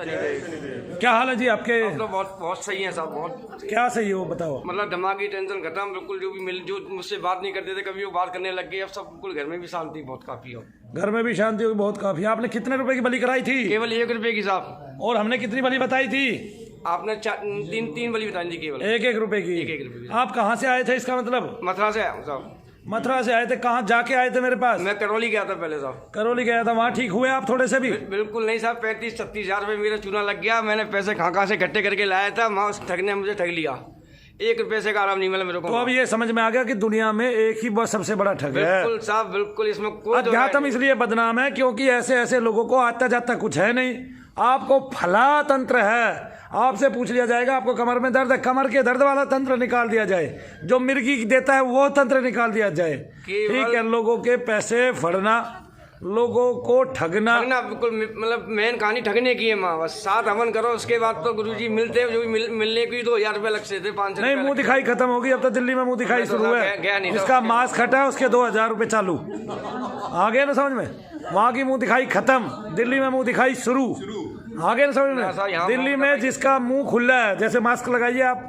क्या हाल है जी आपके? आप लोग बहुत सही हैं साहब, बहुत क्या सही हो बताओ। मतलब दिमागी टेंशन खत्म बिल्कुल। जो मुझसे बात नहीं करते थे कभी वो बात करने लग गए। अब सब बिल्कुल घर में भी शांति बहुत काफी हो। घर में भी शांति होगी बहुत काफी। आपने कितने रुपए की बलि कराई थी? केवल 1 रुपए की साहब। और हमने कितनी बलि बताई थी? आपने तीन बलि बताई थी केवल 1-1 रुपए की। 1-1 रुपए की। आप कहाँ से आए थे इसका मतलब? मथुरा से आया हूँ साहब। मथुरा से आए थे? कहाँ जाके आए थे मेरे पास? मैं करौली गया था पहले साहब। करौली गया था, वहाँ ठीक हुए आप थोड़े से भी? बिल्कुल नहीं साहब, 35-36 हजार रुपये मेरा चूना लग गया। मैंने पैसे कहाँ से इकट्ठे करके लाया था, वहाँ उस ठग ने मुझे ठग लिया। 1 रुपये से का आराम नहीं मिला मेरे को। तो अब ये समझ में आ गया कि दुनिया में एक ही बस सबसे बड़ा ठग है। बिल्कुल साहब, बिल्कुल। इसमें कोई अध्यात्म इसलिए बदनाम है क्योंकि ऐसे ऐसे लोगों को आता जाता कुछ है नहीं। आपको फला तंत्र है, आपसे पूछ लिया जाएगा आपको कमर में दर्द है, कमर के दर्द वाला तंत्र निकाल दिया जाए। जो मिर्गी देता है वो तंत्र निकाल दिया जाए। ठीक है, लोगों के पैसे फड़ना, लोगों को ठगना बिल्कुल। मतलब मेन कहानी ठगने की है माँ। बस 7 हवन करो, उसके बाद तो गुरुजी मिलते जो मिलने की 2000 रुपये लगते थे, 500 नहीं। मुंह दिखाई खत्म होगी अब तो। दिल्ली में मुंह दिखाई शुरू है। इसका मास्क हटा, उसके 2000 रुपये चालू। आ गए ना समझ में? वहाँ की मुंह दिखाई खत्म, दिल्ली में मुंह दिखाई शुरू। आ गए ना समझ में? दिल्ली में जिसका मुंह खुला है, जैसे मास्क लगाइए आप।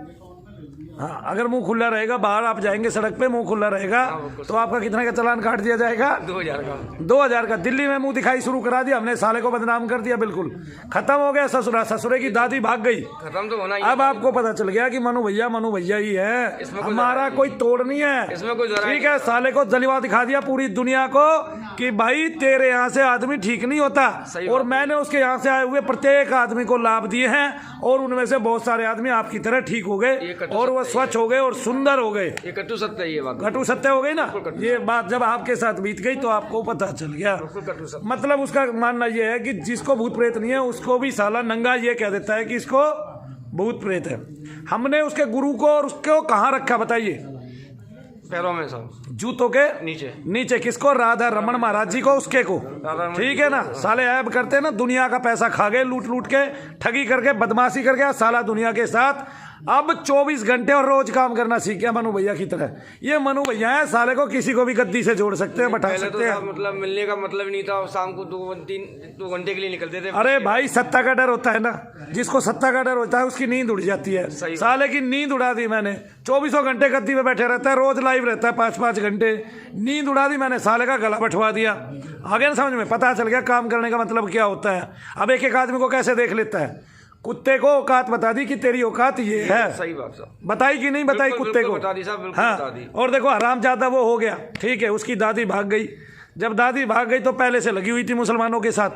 हाँ, अगर मुंह खुला रहेगा, बाहर आप जाएंगे सड़क पे मुंह खुला रहेगा तो आपका कितने का चालान काट दिया जाएगा? 2000 का। 2000 का। दिल्ली में मुंह दिखाई शुरू करा दिया हमने, साले को बदनाम कर दिया। बिल्कुल खत्म हो गया ससुरा। ससुरे की दादी भाग गई, खत्म तो होना ही। अब आपको पता चल गया कि मनु भैया ही है, हमारा कोई तोड़ नहीं है इसमें कोई। ठीक है, साले को जलवा दिखा दिया पूरी दुनिया को कि भाई तेरे यहाँ से आदमी ठीक नहीं होता। और मैंने उसके यहाँ से आए हुए प्रत्येक आदमी को लाभ दिए हैं और उनमें से बहुत सारे आदमी आपकी तरह ठीक हो गए और वो स्वच्छ हो गए और सुंदर हो गए। ये कटु सत्य है, ये बात कटु सत्य हो गई ना। ये बात जब आपके साथ बीत गई तो आपको पता चल गया। मतलब उसका मानना ये है कि जिसको भूत प्रेत नहीं है उसको भी साला नंगा ये कह देता है कि इसको भूत प्रेत है। हमने उसके गुरु को और उसको कहाँ रखा बताइए? पैरों में सब, जूतों के नीचे। किसको? राधा रमन महाराज जी को, उसके को। ठीक है ना। साले ऐब करते हैं ना, दुनिया का पैसा खा गए लूट लूट के, ठगी करके, बदमाशी करके साला दुनिया के साथ। अब 24 घंटे और रोज काम करना सीख गया मनु भैया की तरह। ये मनु भैया है, साले को किसी को भी गद्दी से जोड़ सकते हैं, बैठा सकते हैं। मतलब मिलने का मतलब नहीं था, शाम को 2 घंटे के लिए निकलते थे। अरे भाई, सत्ता का डर होता है ना, जिसको सत्ता का डर होता है उसकी नींद उड़ जाती है। साले की नींद उड़ा दी मैंने। 24 घंटे गद्दी पे बैठे रहता है, रोज लाइव रहता है 5-5 घंटे। नींद उड़ा दी मैंने, साले का गला बैठवा दिया। आगे ना समझ में? पता चल गया काम करने का मतलब क्या होता है। अब एक आदमी को कैसे देख लेता है। कुत्ते को औकात बता दी कि तेरी औकात ये है। सही बात साहब। बताई कि नहीं बताई? कुत्ते को बता दी साहब, बिल्कुल बता दी। और देखो हरामजादा वो हो गया। ठीक है, उसकी दादी भाग गई। जब दादी भाग गई तो पहले से लगी हुई थी मुसलमानों के साथ।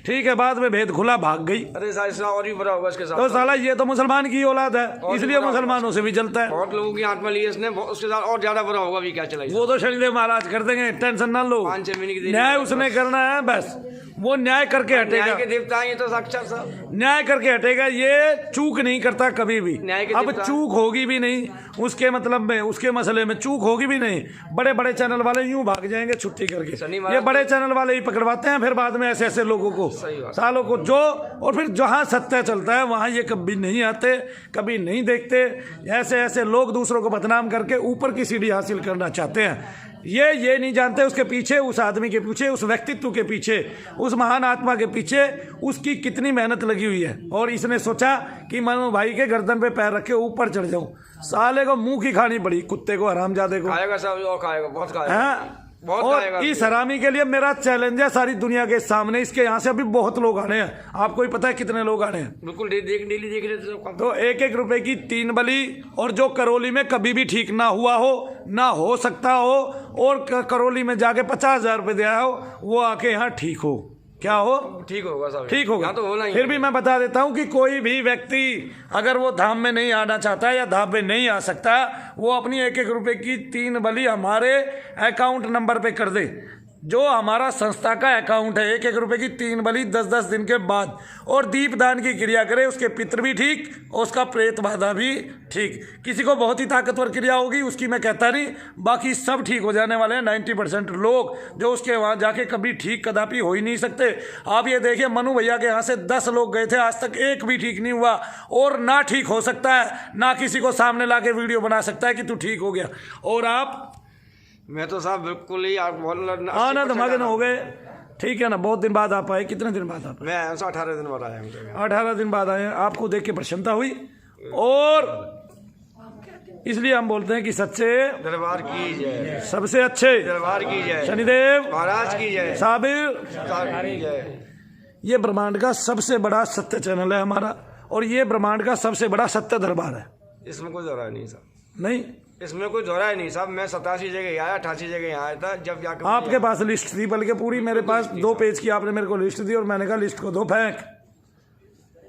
ठीक है, बाद में भेद खुला, भाग गई। अरे साला और भी बुरा होगा इसके साथ। तो साला ये तो मुसलमान की औलाद है, इसलिए मुसलमानों से भी जलता है। बहुत लोगों की आत्मा ली इसने, उसके साथ और ज्यादा बुरा होगा भी। क्या चला वो तो शनिदेव महाराज कर देंगे, टेंशन ना लो। 5-6 महीने की न्याय उसने करना है, बस वो न्याय करके हटेगा। न्याय के देवता ये तो साक्षात साहब न्याय करके हटेगा। ये चूक नहीं करता कभी भी। अब चूक होगी भी नहीं उसके मतलब में, उसके मसले में चूक होगी भी नहीं। बड़े बड़े चैनल वाले यूं भाग जाएंगे छुट्टी करके। ये बड़े चैनल वाले ही पकड़वाते हैं फिर बाद में ऐसे ऐसे लोगों को, सालों को जो। और फिर जहां सत्य चलता है वहां ये कभी नहीं आते, कभी नहीं देखते। ऐसे ऐसे लोग दूसरों को बदनाम करके ऊपर की सीढ़ी हासिल करना चाहते हैं। ये नहीं जानते उसके पीछे, उस आदमी के पीछे, उस व्यक्तित्व के पीछे, उस महान आत्मा के पीछे उसकी कितनी मेहनत लगी हुई है। और इसने सोचा कि मनु भाई के गर्दन पे पैर रखे ऊपर चढ़ जाऊं। साले को मुंह की खानी पड़ी, कुत्ते को, हरामजादे को। खाएगा साहब, और खाएगा, बहुत खाएगा। और इस हरामी के लिए मेरा चैलेंज है सारी दुनिया के सामने। इसके यहाँ से अभी बहुत लोग आने हैं। आपको ही पता है कितने लोग आने हैं? बिल्कुल डेली देख रहे थे। तो 1-1 रुपए की 3 बलि। और जो करौली में कभी भी ठीक ना हुआ हो, ना हो सकता हो, और करौली में जाके 50,000 रुपए दिया हो, वो आके यहाँ ठीक हो। क्या हो? ठीक होगा साहब, ठीक होगा। तो होना ही। फिर भी मैं बता देता हूँ कि कोई भी व्यक्ति अगर वो धाम में नहीं आना चाहता या धाम में नहीं आ सकता, वो अपनी 1-1 रुपए की 3 बलि हमारे अकाउंट नंबर पे कर दे। जो हमारा संस्था का अकाउंट है, 1-1 रुपए की 3 बलि 10-10 दिन के बाद। और दीपदान की क्रिया करे, उसके पितृ भी ठीक, उसका प्रेत बाधा भी ठीक। किसी को बहुत ही ताकतवर क्रिया होगी उसकी मैं कहता नहीं, बाकी सब ठीक हो जाने वाले हैं। 90% लोग जो उसके वहाँ जाके कभी ठीक कदापि हो ही नहीं सकते। आप ये देखिए, मनु भैया के यहाँ से 10 लोग गए थे, आज तक एक भी ठीक नहीं हुआ। और ना ठीक हो सकता है, ना किसी को सामने ला के वीडियो बना सकता है कि तू ठीक हो गया। और आप मैं तो साहब बिल्कुल ही आनंद मग्न हो गए। ठीक है ना, बहुत दिन बाद आप आए। कितने दिन बाद आप? मैं 18 दिन बाद आया हूँ। 18 दिन बाद आए हैं। आपको देख के प्रसन्नता हुई और इसलिए हम बोलते हैं कि सच्चे दरबार की जय, सबसे अच्छे दरबार की जय, शनिदेव महाराज की जय, साबिर की जय। ये ब्रह्मांड का सबसे बड़ा सत्य चैनल है हमारा, और ये ब्रह्मांड का सबसे बड़ा सत्य दरबार है। इसमें कोई दोहरा नहीं साहब, नहीं, इसमें कोई दोहरा नहीं साहब। मैं 87 जगह आया, 88 जगह आया था। जब जाकर आपके पास लिस्ट थी, बल्कि पूरी मेरे पास 2 पेज की आपने मेरे को लिस्ट दी, और मैंने कहा लिस्ट को दो फेंक,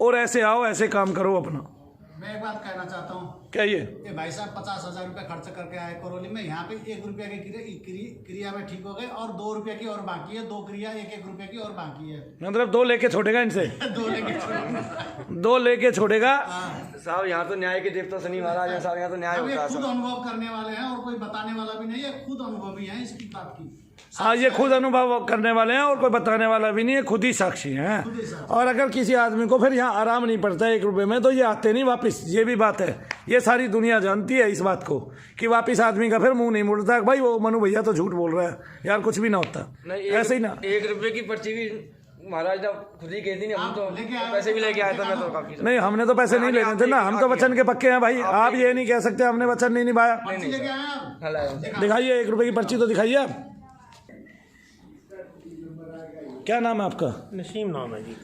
और ऐसे आओ, ऐसे काम करो अपना। मैं एक बात कहना चाहता हूँ। क्या ये भाई साहब 50,000 रुपये खर्च करके आए करौली में, यहाँ पे 1 रुपया की क्रिया में ठीक हो गए, और 2 रुपया की और बाकी है, 2 क्रिया 1-1 रुपये की और बाकी है। मतलब 2 लेके छोड़ेगा इनसे? 2 लेके 2 लेके छोड़ेगा साहब। यहाँ तो न्याय के देवता शनि महाराज है साहब, यहाँ तो न्याय होता है खुद साहब। अनुभव करने वाले हैं, और कोई बताने वाला भी नहीं है, खुद अनुभवी है इसकी बात की। हाँ, ये खुद अनुभव करने वाले हैं, और कोई बताने वाला भी नहीं है, खुद ही साक्षी हैं। और अगर किसी आदमी को फिर यहाँ आराम नहीं पड़ता 1 रुपये में, तो ये आते नहीं वापस। ये भी बात है, ये सारी दुनिया जानती है इस बात को, कि वापस आदमी का फिर मुंह नहीं मुड़ता। भाई वो मनु भैया तो झूठ बोल रहा है यार, कुछ भी ना होता ऐसे ही ना। 1 रुपये की पर्ची भी महाराज जब खुद ही कहती नहीं, हम तो पैसे भी लेके आया था। मैं तो काफी नहीं, हमने तो पैसे नहीं लेने थे ना, हम तो वचन के पक्के हैं भाई। आप ये नहीं कह सकते हमने वचन नहीं निभाया। लेके आए आप? दिखाइए 1 रुपये की पर्ची तो दिखाइए आप। क्या नाम है आपका? नसीम नाम है जी।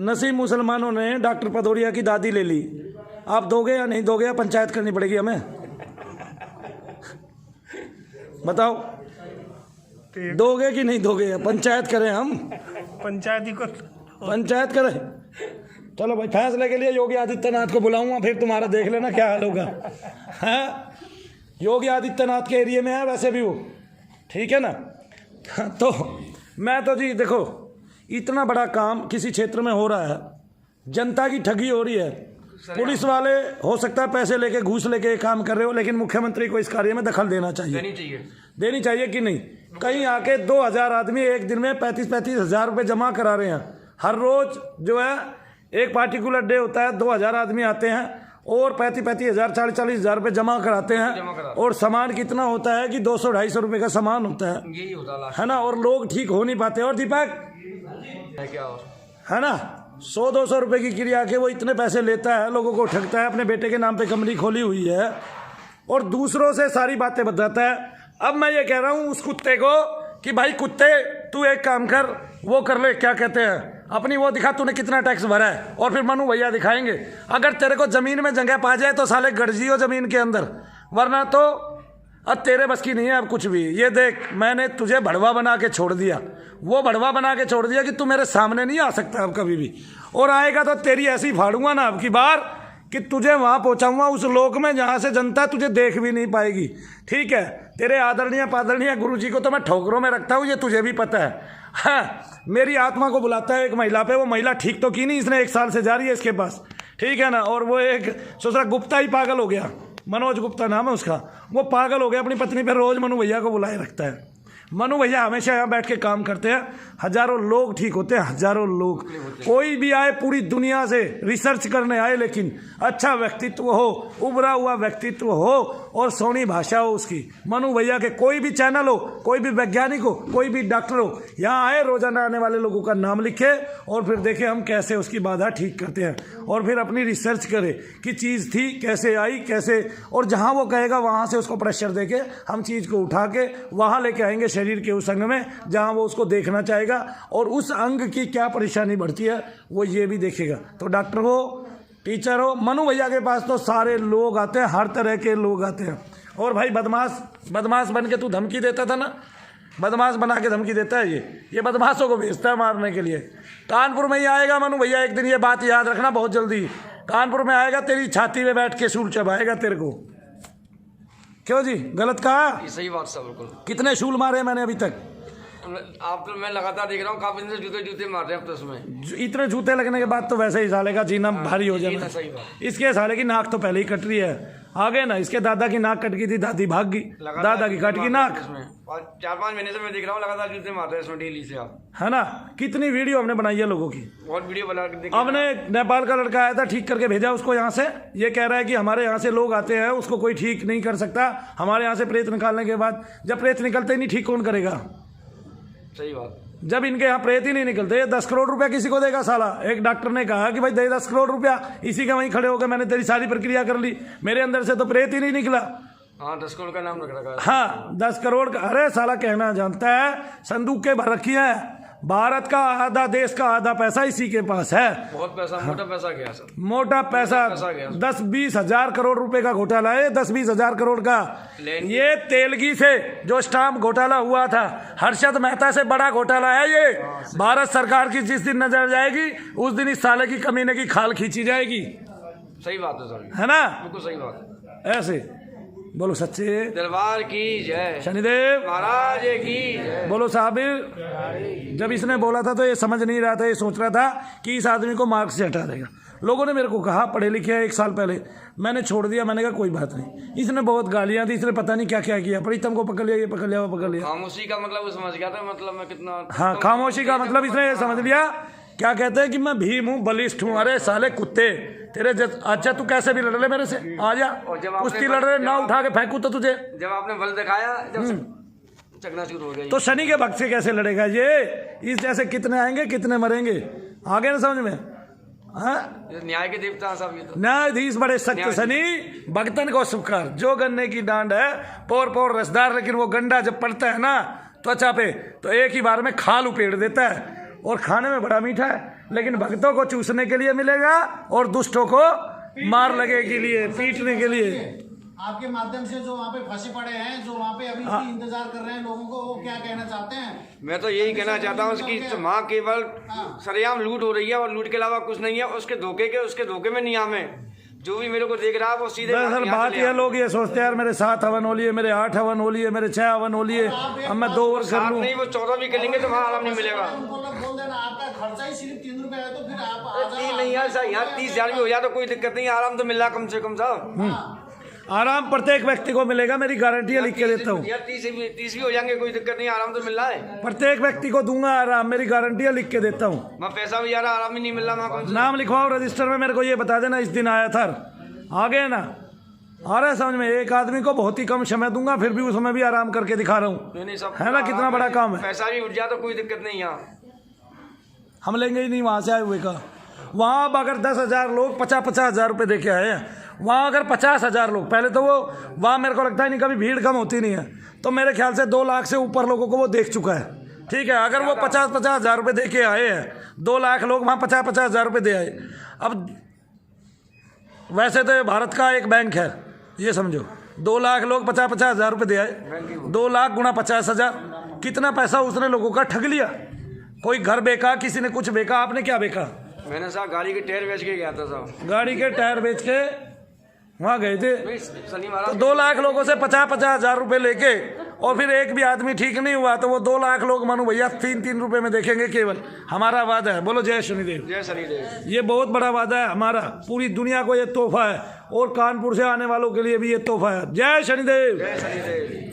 नसीम, मुसलमानों ने डॉक्टर भदौरिया की दादी ले ली, आप दोगे या नहीं दोगे, या पंचायत करनी पड़ेगी हमें? बताओ, दोगे कि नहीं दोगे? पंचायत करें हम? पंचायती को पंचायत करें? चलो भाई, फैसले के लिए योगी आदित्यनाथ को बुलाऊंगा, फिर तुम्हारा देख लेना क्या हाल होगा। हाँ, योगी आदित्यनाथ के एरिया में है वैसे भी वो, ठीक है ना। तो मैं तो जी देखो, इतना बड़ा काम किसी क्षेत्र में हो रहा है, जनता की ठगी हो रही है, पुलिस वाले हो सकता है पैसे लेके घूस लेके काम कर रहे हो, लेकिन मुख्यमंत्री को इस कार्य में दखल देना चाहिए। देनी चाहिए कि नहीं? कहीं आके 2,000 आदमी एक दिन में 35-35 हज़ार रुपये जमा करा रहे हैं। हर रोज जो है एक पार्टिकुलर डे होता है, 2,000 आदमी आते हैं और 35-35 हज़ार 40-40 हज़ार रुपये जमा कराते हैं। और सामान कितना होता है कि 200-250 रुपये का सामान होता है, यही होता है ना। और लोग ठीक हो नहीं पाते। और दीपक है ना, 100-200 रुपये की क्रिया के वो इतने पैसे लेता है, लोगों को ठगता है। अपने बेटे के नाम पे कंपनी खोली हुई है और दूसरों से सारी बातें बताता है। अब मैं ये कह रहा हूँ उस कुत्ते को कि भाई कुत्ते, तू एक काम कर, वो कर ले, क्या कहते हैं, अपनी वो दिखा तूने कितना टैक्स भरा है, और फिर मनु भैया दिखाएंगे। अगर तेरे को जमीन में जगह पा जाए तो साले गड़जियो जमीन के अंदर, वरना तो अब तेरे बस की नहीं है अब कुछ भी। ये देख, मैंने तुझे भड़वा बना के छोड़ दिया, वो भड़वा बना के छोड़ दिया कि तू मेरे सामने नहीं आ सकता अब कभी भी, और आएगा तो तेरी ऐसी फाड़ूंगा ना अब की बार कि तुझे वहां पहुंचाऊंगा उस लोक में जहां से जनता तुझे देख भी नहीं पाएगी। ठीक है, तेरे आदरणीय पादरणीय गुरु जी को तो मैं ठोकरों में रखता हूँ, ये तुझे भी पता है। हाँ, मेरी आत्मा को बुलाता है एक महिला पे, वो महिला ठीक तो की नहीं, इसने 1 साल से जा रही है इसके पास, ठीक है ना। और वो एक सोच रहा गुप्ता ही पागल हो गया, मनोज गुप्ता नाम है उसका, वो पागल हो गया, अपनी पत्नी पे रोज मनु भैया को बुलाए रखता है। मनु भैया हमेशा यहाँ बैठ के काम करते हैं, हजारों लोग ठीक होते हैं, हजारों लोग। कोई भी आए पूरी दुनिया से रिसर्च करने आए, लेकिन अच्छा व्यक्तित्व हो, उभरा हुआ व्यक्तित्व हो और सोनी भाषा हो उसकी। मनु भैया के कोई भी चैनल हो, कोई भी वैज्ञानिक हो, कोई भी डॉक्टर हो, यहाँ आए, रोजाना आने वाले लोगों का नाम लिखे और फिर देखे हम कैसे उसकी बाधा ठीक करते हैं, और फिर अपनी रिसर्च करें कि चीज़ थी कैसे आई कैसे, और जहाँ वो कहेगा वहाँ से उसको प्रेशर दे के हम चीज़ को उठा के वहाँ लेके आएंगे शरीर के उस अंग में जहाँ वो उसको देखना चाहेगा, और उस अंग की क्या परेशानी बढ़ती है वो ये भी देखेगा। तो डॉक्टर हो, टीचर हो, मनु भैया के पास तो सारे लोग आते हैं, हर तरह के लोग आते हैं। और भाई बदमाश बन के तू धमकी देता था ना, बदमाश बना के धमकी देता है ये बदमाशों को भेजता है मारने के लिए। कानपुर में ही आएगा मनु भैया एक दिन, ये बात याद रखना बहुत जल्दी। कानपुर में आएगा, तेरी छाती में बैठ के शूल चबाएगा तेरे को। क्यों जी, गलत कहा? सही बात सर, बिल्कुल। कितने शूल मारे मैंने अभी तक? आप तो मैं लगातार देख रहा हूँ, काफी दिन से जूते मार रहे हैं अब तो उसमें। इतने जूते लगने के बाद तो वैसे ही साले का जीना भारी हो जाना। सही बात। इसके साले की नाक तो पहले ही कट रही है, आगे ना इसके दादा की नाक कट गई थी, दादी भाग गई, दादा की कट गई नाक। 4-5 महीने से मैं देख रहा हूँ लगातार जूते मार रहे हैं इसमें डेली से आप, है ना। कितनी वीडियो हमने बनाई है लोगों की, बहुत वीडियो बना के हमने। नेपाल का लड़का आया था, ठीक करके भेजा उसको यहाँ से। ये कह रहा है कि हमारे यहाँ से लोग आते हैं, उसको कोई ठीक नहीं कर सकता हमारे यहाँ से प्रेत निकालने के बाद। जब प्रेत निकलते ही नहीं, ठीक कौन करेगा? सही बात। जब इनके यहाँ प्रेत ही नहीं निकलते, 10 करोड़ रुपया किसी को देगा साला। एक डॉक्टर ने कहा कि भाई दे 10 करोड़ रुपया, इसी के वहीं खड़े होकर मैंने तेरी सारी प्रक्रिया कर ली, मेरे अंदर से तो प्रेत ही नहीं निकला। हाँ 10 करोड़ का नाम रख रखा है। हाँ 10 करोड़ का, अरे साला कहना जानता है, संदूक के भर रखी है, भारत का आधा, देश का आधा पैसा इसी के पास है। बहुत पैसा, मोटा पैसा गया सर, मोटा पैसा, 10-20 हजार करोड़ रुपए का घोटाला है, 10-20 हजार करोड़ का। ये तेलगी से जो स्टाम्प घोटाला हुआ था, हर्षद मेहता से बड़ा घोटाला है ये। भारत सरकार की जिस दिन नजर जाएगी उस दिन इस साले की कमीने की खाल खींची जाएगी। सही बात है सर, है ना, बिल्कुल सही बात। ऐसे बोलो सच्चे दरबार की जय, शनिदेव महाराज की जय। बोलो साबिर। जब इसने बोला था तो ये समझ नहीं रहा था, ये सोच रहा था कि इस आदमी को मार्क्स से हटा देगा। लोगों ने मेरे को कहा पढ़े लिखे हैं, 1 साल पहले मैंने छोड़ दिया, मैंने कहा कोई बात नहीं। इसने बहुत गालियां दी, इसने पता नहीं क्या क्या किया, प्रीतम को पकड़ लिया, ये पकड़ लिया, वो पकड़ लिया। खामोशी का मतलब वो समझ गया था, मतलब मैं कितना। हाँ खामोशी का मतलब इसने ये समझ लिया, क्या कहते हैं कि मैं भीम हूँ, बलिष्ठ हूँ। अरे साले कुत्ते तेरे अच्छा तू कैसे भी लड़ ले मेरे से, आ जा, कुश्ती लड़ रहे, ना उठा के फेंकू तो तुझे। जब आपने बल दिखाया, जब चकनाचूर हो गई, तो शनि के भक्त से कैसे लड़ेगा ये? इस जैसे कितने आएंगे कितने मरेंगे, आगे ना समझ में। हाँ न्याय के देवता सब, ये तो न्यायाधीश बड़े सख्त शनि, भक्तन को सुखार। जो गन्ने की डांड है पोर पोर रसदार, लेकिन वो गंडा जब पड़ता है ना त्वचा पे तो एक ही बार में खाल उपेड़ देता है, और खाने में बड़ा मीठा है, लेकिन भक्तों को चूसने के लिए मिलेगा और दुष्टों को मार लगे के लिए, पीटने के लिए। आपके माध्यम से जो वहाँ पे फंसे पड़े हैं, जो वहाँ पे अभी इंतजार कर रहे हैं लोगों को, वो क्या कहना चाहते हैं? मैं तो यही कहना चाहता हूँ कि वहाँ केवल सरेआम लूट हो रही है और लूट के अलावा कुछ नहीं है। उसके धोखे में नहीं आवे। जो भी मेरे को देख रहा है वो सीधे बात ये, लोग ये सोचते हैं यार मेरे 7 हवन हो लिए, मेरे 8 हवन हो लिए, मेरे 6 हवन हो लिए, अब मैं 2 और कर लूं। नहीं, वो 14 भी करेंगे तो वहाँ आराम नहीं मिलेगा। उनको बोल देना आपका खर्चा ही सिर्फ 3 रुपए है, तो फिर आप नहीं यार, यहाँ 30,000 भी हो जाए तो कोई दिक्कत नहीं, आराम तो मिल रहा कम से कम साहब। आराम प्रत्येक व्यक्ति को मिलेगा, मेरी गारंटी लिख के देता हूँ। 30 भी हो जाएंगे कोई दिक्कत नहीं, आराम तो मिल रहा है। प्रत्येक व्यक्ति को दूंगा आराम, मेरी गारंटी लिख के देता हूँ। मैं पैसा भी जा रहा, आराम ही नहीं मिल रहा। नाम लिखवाओ रजिस्टर में, मेरे को ये बता देना इस दिन आया था, आ गए ना, आ रहा है समझ में। एक आदमी को बहुत ही कम समय दूंगा, फिर भी उसमें भी आराम करके दिखा रहा हूँ, है ना, कितना बड़ा काम है। पैसा भी उठ जाए तो कोई दिक्कत नहीं, यहाँ हम लेंगे ही नहीं वहां से आए हुए का। वहां अगर 10,000 लोग 50-50 हजार रुपये दे के आए हैं, वहाँ अगर 50,000 लोग, पहले तो वो वहाँ मेरे को लगता है नहीं कभी भीड़ कम होती नहीं है, तो मेरे ख्याल से 2 लाख से ऊपर लोगों को वो देख चुका है। ठीक है, अगर वो 50-50 हजार रुपये दे के आए हैं, 2 लाख लोग वहाँ 50-50 हजार रुपये दे आए। अब वैसे तो भारत का एक बैंक है, ये समझो, 2 लाख लोग 50-50 हजार रुपये दे आए, 2 लाख गुणा 50,000, कितना पैसा उसने लोगों का ठग लिया। कोई घर बेचा, किसी ने कुछ बेचा, आपने क्या बेचा? मैंने साहब गाड़ी के टायर बेच के गया था साहब, गाड़ी के टायर बेच के वहाँ गए थे। तो 2 लाख लोगों से 50-50 हजार रुपये लेके, और फिर एक भी आदमी ठीक नहीं हुआ तो वो 2 लाख लोग मानो भैया 3-3 रुपये में देखेंगे केवल। हमारा वादा है, बोलो जय शनिदेव। जय शनिदेव। ये बहुत बड़ा वादा है हमारा, पूरी दुनिया को ये तोहफा है, और कानपुर से आने वालों के लिए भी ये तोहफा है। जय शनिदेव। जय शनिदेव।